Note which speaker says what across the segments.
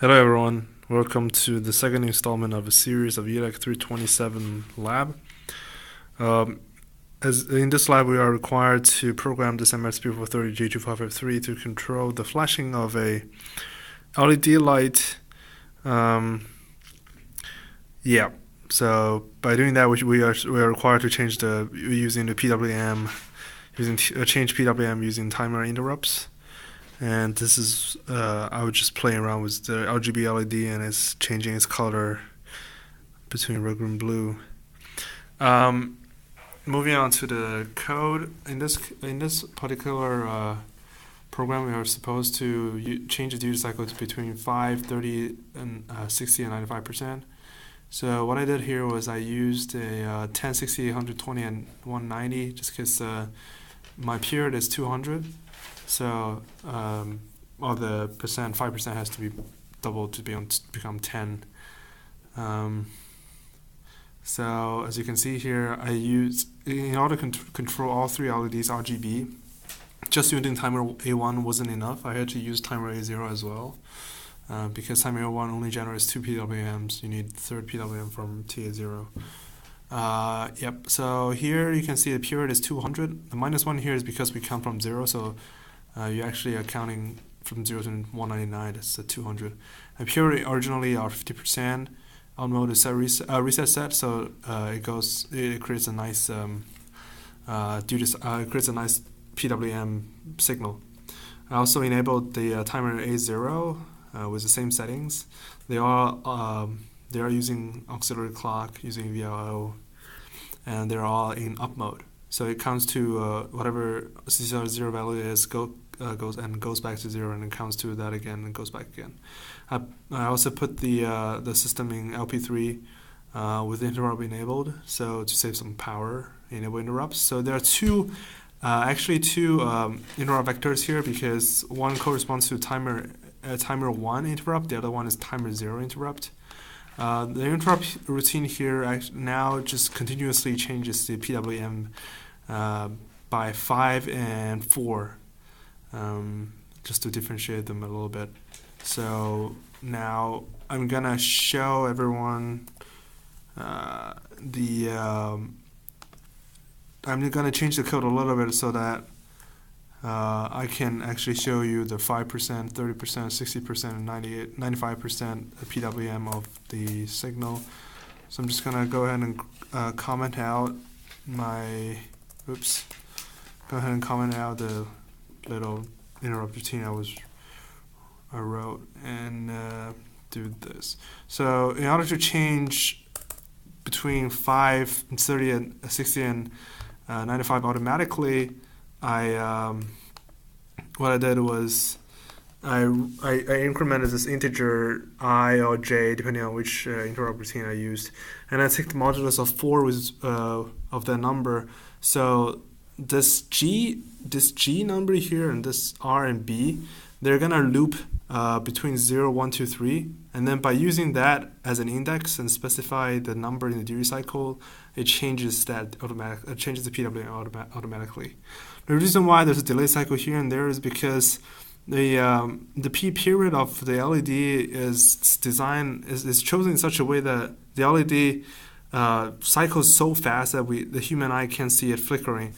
Speaker 1: Hello everyone, welcome to the second installment of a series of ELEC327 lab. As in this lab we are required to program this MSP430J2553 to control the flashing of a LED light. So by doing that we are required to change using the PWM, change PWM using timer interrupts. And this is, I was just playing around with the RGB LED and it's changing its color between red, green, blue. Moving on to the code, in this particular program, we are supposed to change the duty cycle to between 5, 30, and 60 and 95%. So what I did here was I used a 1060, 120, and 190 just because my period is 200. So all the percent, 5% has to be doubled to become 10. So as you can see here, I used, in order to control all three LEDs RGB, just using timer A1 wasn't enough. I had to use timer A0 as well. Because timer A1 only generates 2 PWMs, you need third PWM from TA0. So here you can see the period is 200. The -1 here is because we count from 0, so you actually are counting from 0 to 199, that's 200. And period originally are 50%. Out mode is reset set, so it creates a nice creates a nice PWM signal. I also enabled the timer A0 with the same settings. They are using auxiliary clock, using VLO, and they're all in up mode. So it counts to whatever CCR0 value is, goes back to 0, and it counts to that again and goes back again. I also put the system in LP3 with interrupt enabled, so to save some power, enable interrupts. So there are actually two interrupt vectors here, because one corresponds to timer 1 interrupt, the other one is timer 0 interrupt. The interrupt routine here now just continuously changes the PWM by 5 and 4, just to differentiate them a little bit. So now I'm gonna show everyone I'm gonna change the code a little bit so that I can actually show you the 5%, 30%, 60%, and 95% PWM of the signal. So I'm just gonna go ahead and comment out the little interrupt routine I wrote, and do this. So in order to change between 5 and 30 and 60 and 95 automatically, what I did was I incremented this integer I or j depending on which interrupt routine I used, and I take the modulus of 4 of that number. So this G number here and this R and B, they're gonna loop between 0, 1, 2, 3, and then by using that as an index and specify the number in the duty cycle, it changes the PWM automatically. The reason why there's a delay cycle here and there is because the P period of the LED is chosen in such a way that the LED cycles so fast that the human eye can't see it flickering.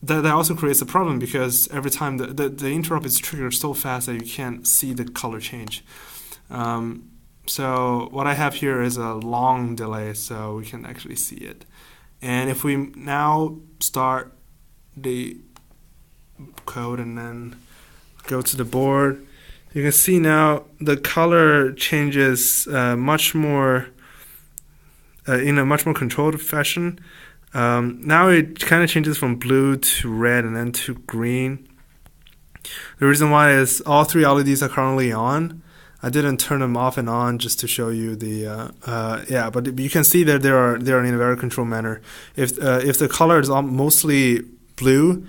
Speaker 1: That also creates a problem, because every time the interrupt is triggered so fast that you can't see the color change. So what I have here is a long delay, so we can actually see it. And if we now start the code and then go to the board, you can see now the color changes much more in a much more controlled fashion. Now it kind of changes from blue to red and then to green. The reason why is all three LEDs are currently on. I didn't turn them off and on just to show you but you can see that they are in a very controlled manner. If the color is mostly blue,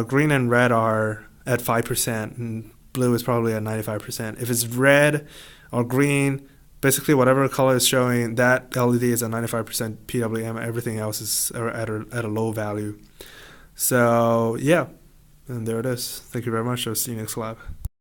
Speaker 1: green and red are at 5%, and blue is probably at 95%. If it's red or green, basically whatever color is showing, that LED is at 95% PWM. Everything else is at a low value. So yeah, and there it is. Thank you very much. I'll see you next lab.